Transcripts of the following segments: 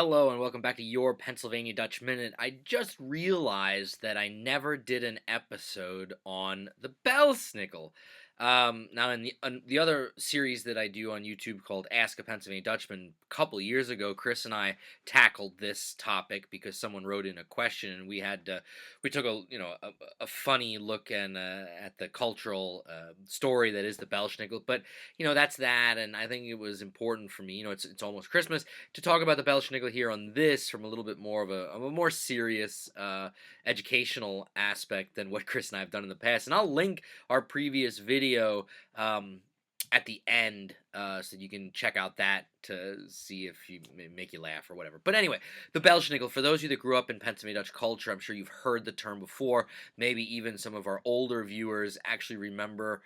Hello and welcome back to your Pennsylvania Dutch Minute. I just realized that I never did an episode on the Belsnickel. Now, in the other series that I do on YouTube called Ask a Pennsylvania Dutchman, a couple years ago, Chris and I tackled this topic because someone wrote in a question, and we took a funny look at the cultural story that is the Belsnickel. But that's that, and I think it was important for me. It's almost Christmas to talk about the Belsnickel here on this from a little bit more of a more serious educational aspect than what Chris and I have done in the past. And I'll link our previous video at the end so you can check out that to see if you make you laugh or whatever. But anyway, the Belsnickel, for those of you that grew up in Pennsylvania Dutch culture, I'm sure you've heard the term before. Maybe even some of our older viewers actually remember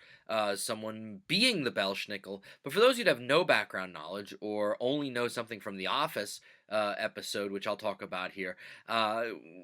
someone being the Belsnickel. But for those of you that have no background knowledge or only know something from The Office episode, which I'll talk about here,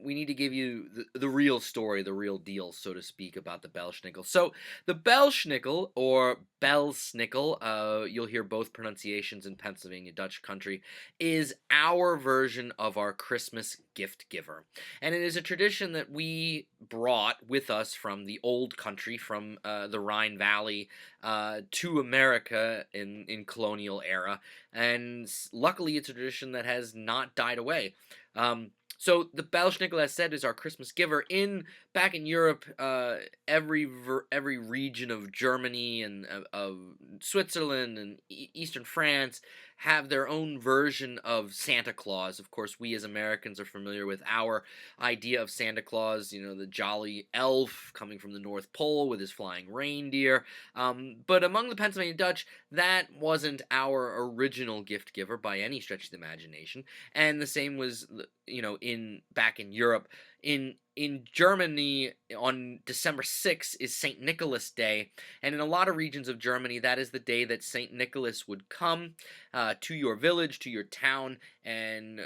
we need to give you the real story, the real deal, so to speak, about the Belsnickel. So the Belsnickel, or Belsnickel, you'll hear both pronunciations in Pennsylvania Dutch country, is our version of our Christmas gift giver. And it is a tradition that we brought with us from the old country, from the Rhine Valley to America in colonial era. And luckily, it's a tradition that has not died away. So the Belsnickel, as said, is our Christmas giver. Back in Europe, every region of Germany and of Switzerland and Eastern France have their own version of Santa Claus. Of course, we as Americans are familiar with our idea of Santa Claus, the jolly elf coming from the North Pole with his flying reindeer. But among the Pennsylvania Dutch, that wasn't our original gift giver by any stretch of the imagination. And the same was, back in Europe. In Germany, on December 6th is St. Nicholas Day, and in a lot of regions of Germany, that is the day that St. Nicholas would come to your village, to your town, and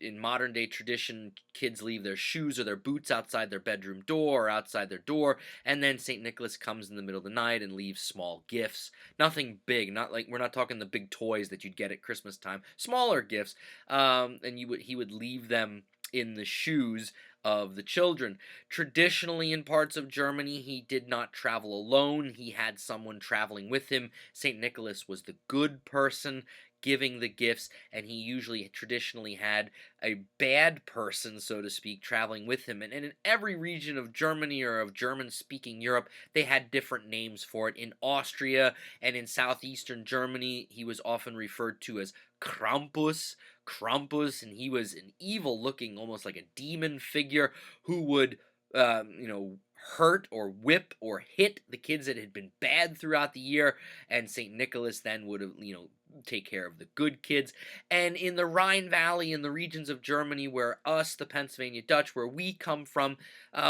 in modern-day tradition, kids leave their shoes or their boots outside their bedroom door or outside their door, and then St. Nicholas comes in the middle of the night and leaves small gifts. Nothing big, we're not talking the big toys that you'd get at Christmas time, smaller gifts, and he would leave them in the shoes of the children. Traditionally, in parts of Germany, he did not travel alone. He had someone traveling with him. St. Nicholas was the good person giving the gifts, and he usually traditionally had a bad person, so to speak, traveling with him. And in every region of Germany or of German-speaking Europe, they had different names for it. In Austria and in southeastern Germany, he was often referred to as Krampus, and he was an evil-looking, almost like a demon figure who would, hurt or whip or hit the kids that had been bad throughout the year, and St. Nicholas then would have, take care of the good kids. And in the Rhine Valley, in the regions of Germany where us, the Pennsylvania Dutch, where we come from,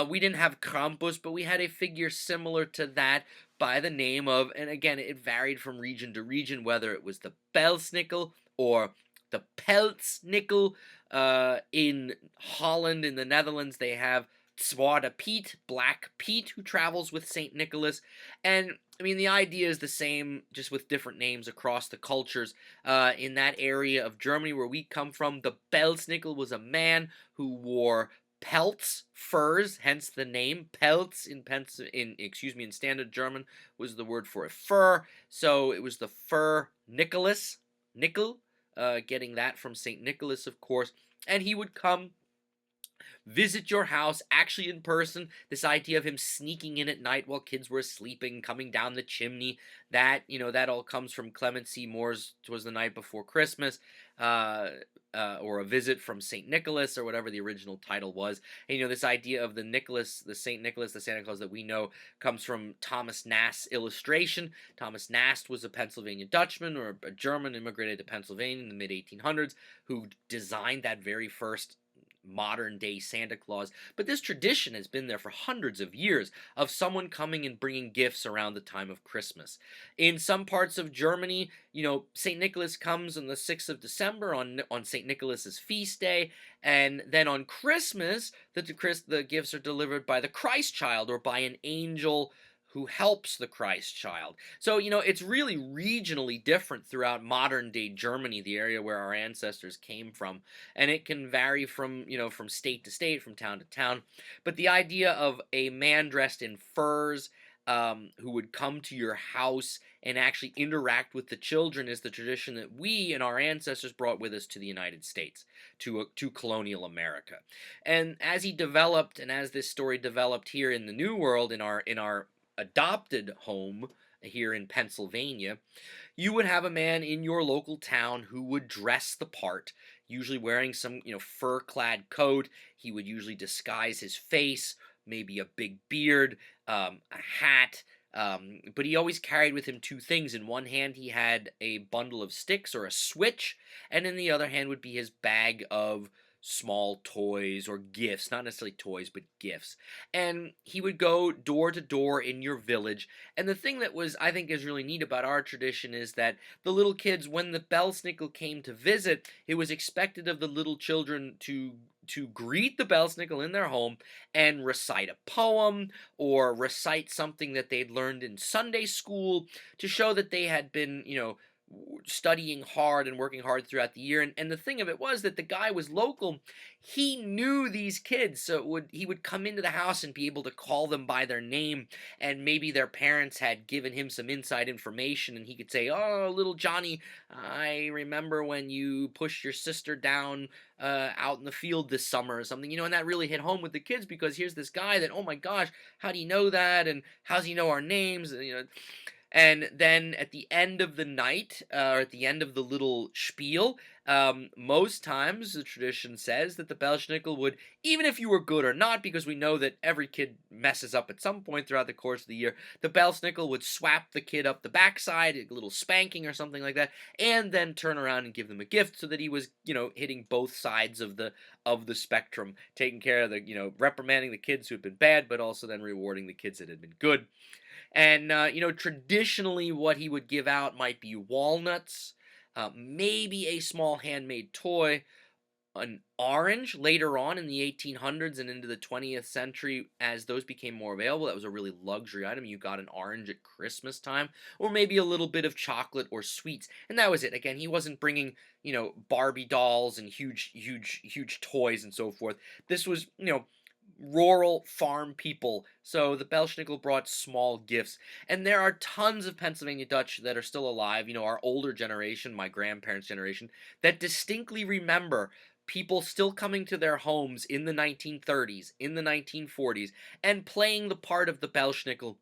we didn't have Krampus, but we had a figure similar to that by the name of, and again, it varied from region to region, whether it was the Belsnickel or the Pelznickel. In Holland, in the Netherlands, they have Zwarte Piet, Black Pete, who travels with St. Nicholas. And, the idea is the same, just with different names across the cultures. In that area of Germany where we come from, the Belsnickel was a man who wore pelts, furs, hence the name. Pelts in standard German was the word for a fur. So it was the fur Nicholas, Nickel, getting that from St. Nicholas, of course. And he would come visit your house, actually in person. This idea of him sneaking in at night while kids were sleeping, coming down the chimney, that all comes from Clement C. Moore's "'Twas the Night Before Christmas," or A Visit from St. Nicholas, or whatever the original title was. And, this idea of the St. Nicholas, the Santa Claus that we know, comes from Thomas Nast's illustration. Thomas Nast was a Pennsylvania Dutchman, or a German immigrated to Pennsylvania in the mid-1800s, who designed that very first modern-day Santa Claus. But this tradition has been there for hundreds of years of someone coming and bringing gifts around the time of Christmas. In some parts of Germany, St. Nicholas comes on the 6th of December on St. Nicholas's feast day, and then on Christmas, the gifts are delivered by the Christ child or by an angel who helps the Christ child. So, it's really regionally different throughout modern day Germany, the area where our ancestors came from. And it can vary from state to state, from town to town. But the idea of a man dressed in furs, who would come to your house and actually interact with the children is the tradition that we and our ancestors brought with us to the United States, to colonial America. And as he developed, and as this story developed here in the New World, in our adopted home here in Pennsylvania, you would have a man in your local town who would dress the part, usually wearing some, fur-clad coat. He would usually disguise his face, maybe a big beard, a hat. But he always carried with him two things. In one hand, he had a bundle of sticks or a switch, and in the other hand would be his bag of small toys or gifts, not necessarily toys, but gifts. And he would go door to door in your village. And the thing that I think is really neat about our tradition is that the little kids, when the Belsnickel came to visit, it was expected of the little children to greet the Belsnickel in their home and recite a poem or recite something that they'd learned in Sunday school to show that they had been, studying hard and working hard throughout the year. And the thing of it was that the guy was local. He knew these kids, so he would come into the house and be able to call them by their name, and maybe their parents had given him some inside information, and he could say, "Oh, little Johnny, I remember when you pushed your sister down out in the field this summer," or something, and that really hit home with the kids, because here's this guy that, oh my gosh, how do you know that, and how does he know our names, and then at the end of the night, or at the end of the little spiel, most times the tradition says that the Belschnickel would, even if you were good or not, because we know that every kid messes up at some point throughout the course of the year, the Belschnickel would swap the kid up the backside, a little spanking or something like that, and then turn around and give them a gift, so that he was, hitting both sides of the spectrum, taking care of reprimanding the kids who had been bad, but also then rewarding the kids that had been good. And, traditionally, what he would give out might be walnuts, maybe a small handmade toy, an orange later on in the 1800s and into the 20th century. As those became more available, that was a really luxury item. You got an orange at Christmas time, or maybe a little bit of chocolate or sweets, and that was it. Again, he wasn't bringing, Barbie dolls and huge toys and so forth. This was, rural farm people. So the Belschnickel brought small gifts. And there are tons of Pennsylvania Dutch that are still alive, our older generation, my grandparents' generation, that distinctly remember people still coming to their homes in the 1930s, in the 1940s, and playing the part of the Belschnickel,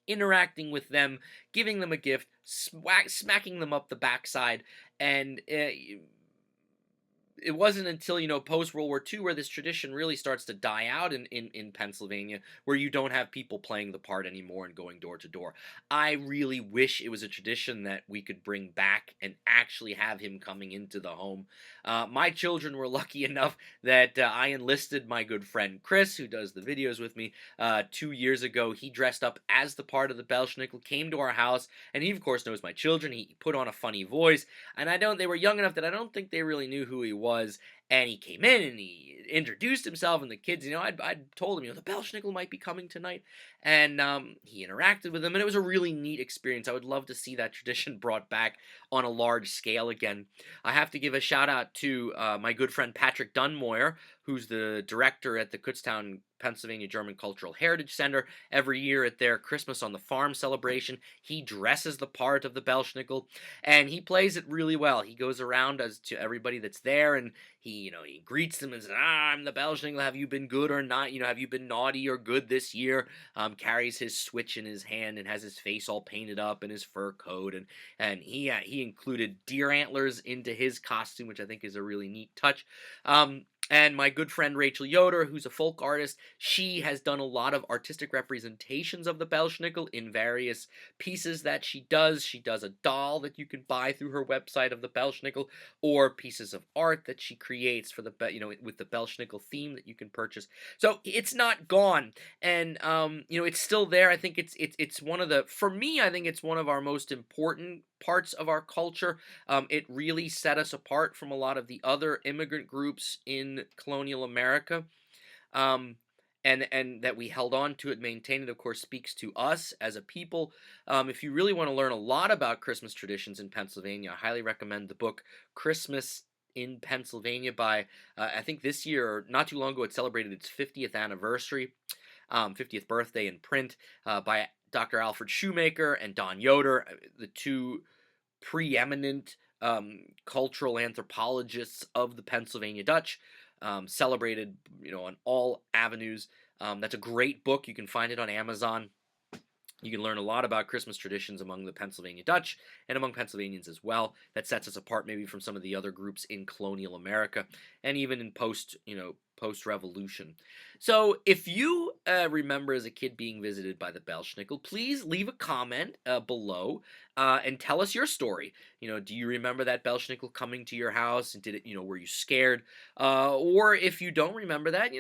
interacting with them, giving them a gift, smacking them up the backside, and it wasn't until, post World War II, where this tradition really starts to die out in Pennsylvania, where you don't have people playing the part anymore and going door to door. I really wish it was a tradition that we could bring back and actually have him coming into the home. My children were lucky enough that I enlisted my good friend Chris, who does the videos with me, 2 years ago. He dressed up as the part of the Belschnickel, came to our house, and he, of course, knows my children. He put on a funny voice, and they were young enough that I don't think they really knew who he was. And he came in and he introduced himself, and the kids, I'd told him, the Belschnickel might be coming tonight, and he interacted with them, and it was a really neat experience. I would love to see that tradition brought back on a large scale again. I have to give a shout out to my good friend Patrick Dunmoyer, who's the director at the Kutztown, Pennsylvania German Cultural Heritage Center. Every year at their Christmas on the Farm celebration, he dresses the part of the Belschnickel, and he plays it really well. He goes around as to everybody that's there, and he greets them and says, "I'm the Belschnickel. Have you been good or not? Have you been naughty or good this year?" Carries his switch in his hand and has his face all painted up in his fur coat, and he included deer antlers into his costume, which I think is a really neat touch. And my good friend Rachel Yoder, who's a folk artist, she has done a lot of artistic representations of the Belschnickel in various pieces that she does. She does a doll that you can buy through her website of the Belschnickel, or pieces of art that she creates for with the Belschnickel theme that you can purchase. So it's not gone, and it's still there. I think it's one of for me, I think it's one of our most important parts of our culture. It really set us apart from a lot of the other immigrant groups in colonial America. Um, and that we held on to it, maintained it, of course, speaks to us as a people. If you really want to learn a lot about Christmas traditions in Pennsylvania, I highly recommend the book Christmas in Pennsylvania by, I think this year, or not too long ago, it celebrated its 50th anniversary, 50th birthday in print, by Dr. Alfred Shoemaker and Don Yoder, the two preeminent cultural anthropologists of the Pennsylvania Dutch, celebrated, on all avenues. That's a great book. You can find it on Amazon. You can learn a lot about Christmas traditions among the Pennsylvania Dutch and among Pennsylvanians as well. That sets us apart maybe from some of the other groups in colonial America and even in post-revolution. So if you remember as a kid being visited by the Belsnickel, please leave a comment below and tell us your story. Do you remember that Belsnickel coming to your house, and did it? Were you scared? Or if you don't remember that,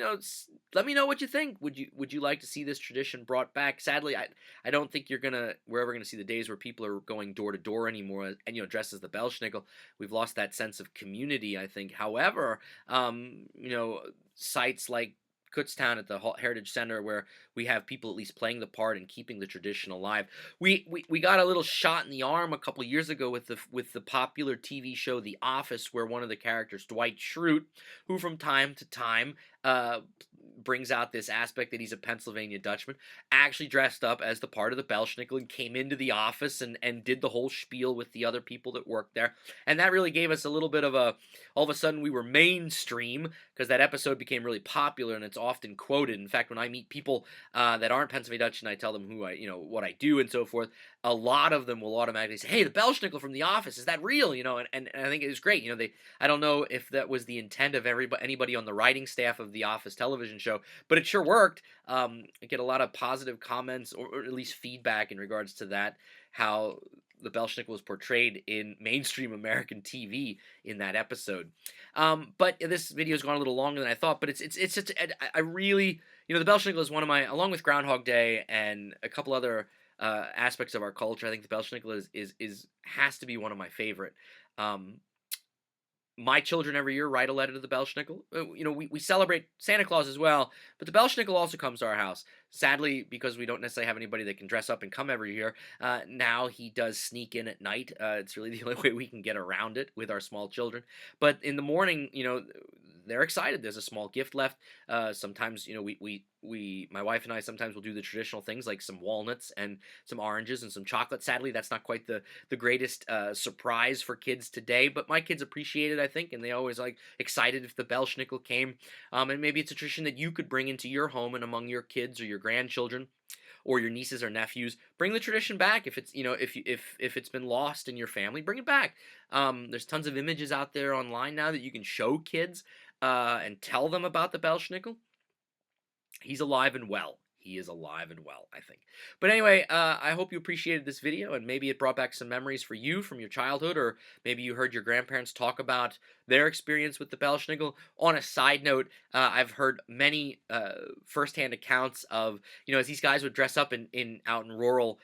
let me know what you think. Would you like to see this tradition brought back? Sadly, I don't think we're ever gonna see the days where people are going door to door anymore, and dressed as the Belsnickel. We've lost that sense of community, I think. However, sites like Kutztown at the Heritage Center, where we have people at least playing the part and keeping the tradition alive. We got a little shot in the arm a couple years ago with the popular TV show The Office, where one of the characters, Dwight Schrute, who from time to time brings out this aspect that he's a Pennsylvania Dutchman, actually dressed up as the part of the Belsnickel and came into the office and did the whole spiel with the other people that worked there. And that really gave us a little bit of all of a sudden we were mainstream, because that episode became really popular and it's often quoted. In fact, when I meet people that aren't Pennsylvania Dutch and I tell them what I do and so forth, a lot of them will automatically say, "Hey, the Belsnickel from The Office, is that real?" And I think it was great. I don't know if that was the intent of anybody on the writing staff of The Office television show, but it sure worked. I get a lot of positive comments, or at least feedback in regards to that, how the Belsnickel was portrayed in mainstream American TV in that episode. But this video's gone a little longer than I thought, but it's just, I really, the Belsnickel is one of my, along with Groundhog Day and a couple other aspects of our culture. I think the Belsnickel is has to be one of my favorite. Um, my children every year write a letter to the Belsnickel. We celebrate Santa Claus as well, but the Belsnickel also comes to our house. Sadly, because we don't necessarily have anybody that can dress up and come every year, now he does sneak in at night. It's really the only way we can get around it with our small children. But in the morning, they're excited. There's a small gift left. Sometimes, my wife and I sometimes will do the traditional things like some walnuts and some oranges and some chocolate. Sadly, that's not quite the greatest surprise for kids today, but my kids appreciate it, I think, and they always excited if the Belsnickel came. And maybe it's a tradition that you could bring into your home and among your kids or your grandchildren or your nieces or nephews. Bring the tradition back. If it's if it's been lost in your family, bring it back. There's tons of images out there online now that you can show kids and tell them about the Belsnickel. He's alive and well. He is alive and well, I think. But anyway, I hope you appreciated this video, and maybe it brought back some memories for you from your childhood, or maybe you heard your grandparents talk about their experience with the Belsnickel. On a side note, I've heard many firsthand accounts of, as these guys would dress up out in rural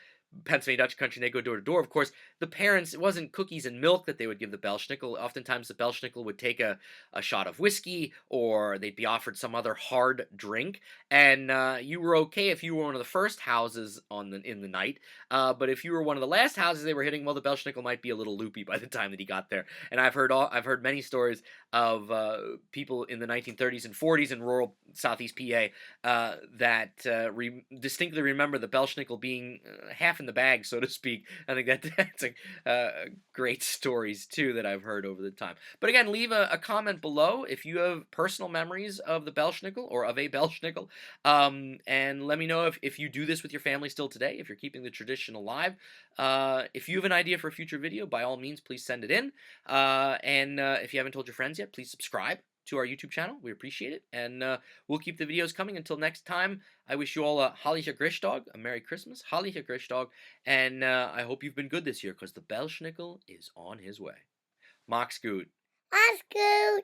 Pennsylvania Dutch country, and they go door to door. Of course, the parents, it wasn't cookies and milk that they would give the Belsnickel. Oftentimes, the Belsnickel would take a shot of whiskey, or they'd be offered some other hard drink. And you were okay if you were one of the first houses in the night. But if you were one of the last houses they were hitting, well, the Belsnickel might be a little loopy by the time that he got there. And I've heard many stories of people in the 1930s and 40s in rural Southeast PA that distinctly remember the Belsnickel being half in the bag, so to speak. I think that's great stories too that I've heard over the time. But again, leave a comment below if you have personal memories of the Belsnickel or of a Belsnickel, and let me know if you do this with your family still today, if you're keeping the tradition alive. If you have an idea for a future video, by all means, please send it in. And if you haven't told your friends yet, please subscribe to our YouTube channel. We appreciate it, and we'll keep the videos coming. Until next time, I wish you all a Heilige Christdag, a Merry Christmas, Heilige Christdag, and I hope you've been good this year, because the Belsnickel is on his way. Macht's gut. Mach's gut.